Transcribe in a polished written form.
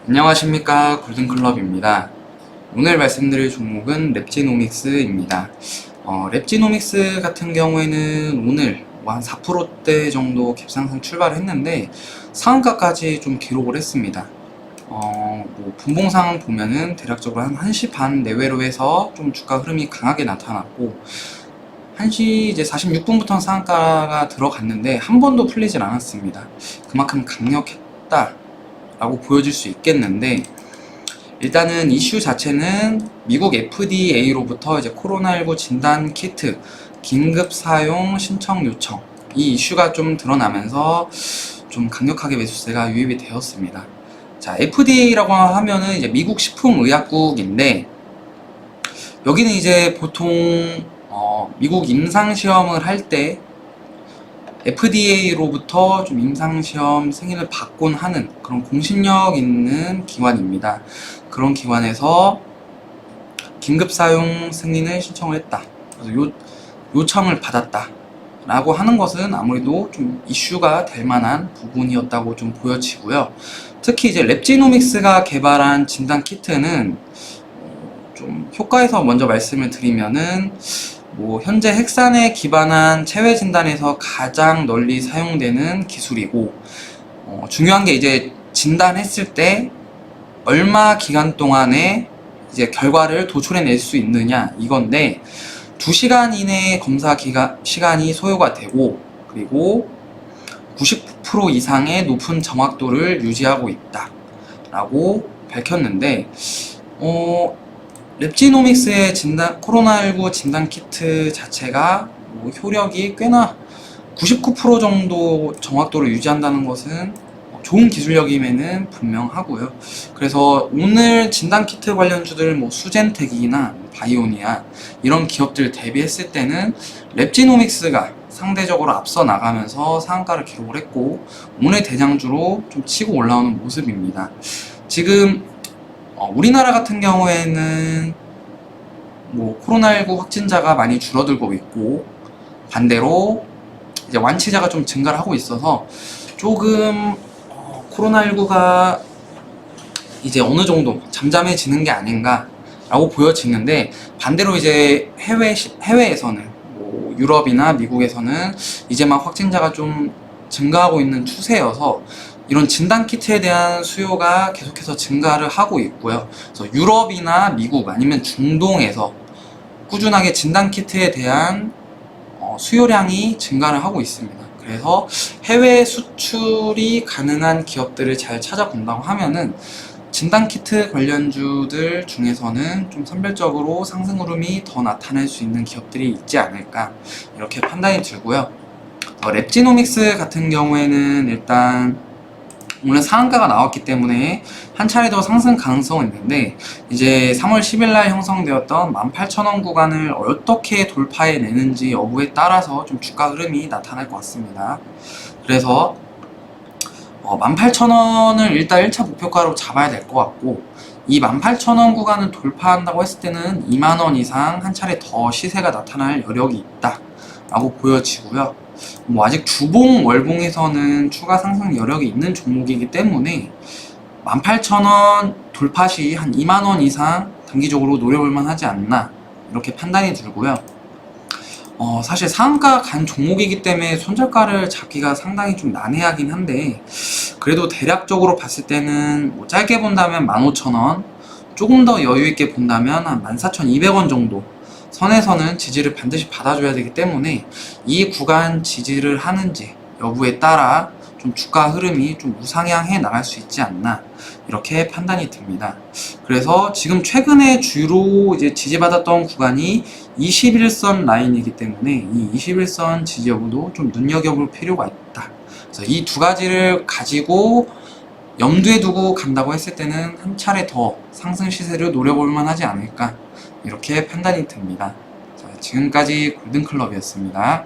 안녕하십니까, 골든클럽입니다. 오늘 말씀드릴 종목은 랩지노믹스입니다. 랩지노믹스 같은 경우에는 오늘 한 4%대 정도 갭상승 출발을 했는데 상한가까지 좀 기록을 했습니다. 분봉상 보면은 대략적으로 한 1시 반 내외로 해서 좀 주가 흐름이 강하게 나타났고 1시 이제 46분부터 상한가가 들어갔는데 한 번도 풀리질 않았습니다. 그만큼 강력했다 라고 보여질 수 있겠는데, 일단은 이슈 자체는 미국 FDA로부터 이제 코로나19 진단 키트 긴급 사용 신청 요청, 이 이슈가 좀 드러나면서 좀 강력하게 매수세가 유입이 되었습니다. 자, FDA라고 하면은 이제 미국 식품의약국인데, 여기는 이제 보통 미국 임상시험을 할 때 FDA로부터 좀 임상시험 승인을 받곤 하는 그런 공신력 있는 기관입니다. 그런 기관에서 긴급사용 승인을 신청을 했다. 그래서 요청을 받았다. 라고 하는 것은 아무래도 좀 이슈가 될 만한 부분이었다고 좀 보여지고요. 특히 이제 랩지노믹스가 개발한 진단 키트는 좀 효과에서 먼저 말씀을 드리면은 현재 핵산에 기반한 체외 진단에서 가장 널리 사용되는 기술이고, 중요한 게 이제 진단했을 때 얼마 기간 동안에 이제 결과를 도출해낼 수 있느냐 이건데, 2시간 이내에 검사 시간이 소요가 되고, 그리고 99% 이상의 높은 정확도를 유지하고 있다 라고 밝혔는데, 랩지노믹스의 코로나19 진단 키트 자체가 효력이 꽤나 99% 정도 정확도를 유지한다는 것은 좋은 기술력임에는 분명하고요. 그래서 오늘 진단 키트 관련주들 수젠텍이나 바이오니아 이런 기업들 대비했을 때는 랩지노믹스가 상대적으로 앞서 나가면서 상한가를 기록을 했고, 오늘 대장주로 좀 치고 올라오는 모습입니다. 지금 우리나라 같은 경우에는 코로나19 확진자가 많이 줄어들고 있고, 반대로 이제 완치자가 좀 증가를 하고 있어서 조금 코로나19가 이제 어느 정도 잠잠해지는 게 아닌가 라고 보여지는데, 반대로 이제 해외에서는 유럽이나 미국에서는 이제 막 확진자가 좀 증가하고 있는 추세여서 이런 진단 키트에 대한 수요가 계속해서 증가를 하고 있고요. 그래서 유럽이나 미국 아니면 중동에서 꾸준하게 진단 키트에 대한 수요량이 증가를 하고 있습니다. 그래서 해외 수출이 가능한 기업들을 잘 찾아본다고 하면은 진단 키트 관련주들 중에서는 좀 선별적으로 상승 흐름이 더 나타날 수 있는 기업들이 있지 않을까, 이렇게 판단이 들고요. 랩지노믹스 같은 경우에는 일단 오늘 상한가가 나왔기 때문에 한 차례 더 상승 가능성은 있는데, 이제 3월 10일날 형성되었던 18,000원 구간을 어떻게 돌파해내는지 여부에 따라서 좀 주가 흐름이 나타날 것 같습니다. 그래서 18,000원을 일단 1차 목표가로 잡아야 될 것 같고, 이 18,000원 구간을 돌파한다고 했을 때는 2만원 이상 한 차례 더 시세가 나타날 여력이 있다 라고 보여지고요. 아직 주봉, 월봉에서는 추가 상승 여력이 있는 종목이기 때문에 18,000원 돌파 시 한 2만원 이상 단기적으로 노려볼만 하지 않나, 이렇게 판단이 들고요. 사실 상한가 간 종목이기 때문에 손절가를 잡기가 상당히 좀 난해하긴 한데, 그래도 대략적으로 봤을 때는 짧게 본다면 15,000원, 조금 더 여유있게 본다면 한 14,200원 정도 선에서는 지지를 반드시 받아줘야 되기 때문에 이 구간 지지를 하는지 여부에 따라 좀 주가 흐름이 좀 우상향해 나갈 수 있지 않나, 이렇게 판단이 듭니다. 그래서 지금 최근에 주로 이제 지지받았던 구간이 21선 라인이기 때문에 이 21선 지지 여부도 좀 눈여겨볼 필요가 있다. 그래서 이 두 가지를 가지고 염두에 두고 간다고 했을 때는 한 차례 더 상승 시세를 노려볼 만하지 않을까, 이렇게 판단이 듭니다. 자, 지금까지 골든클럽이었습니다.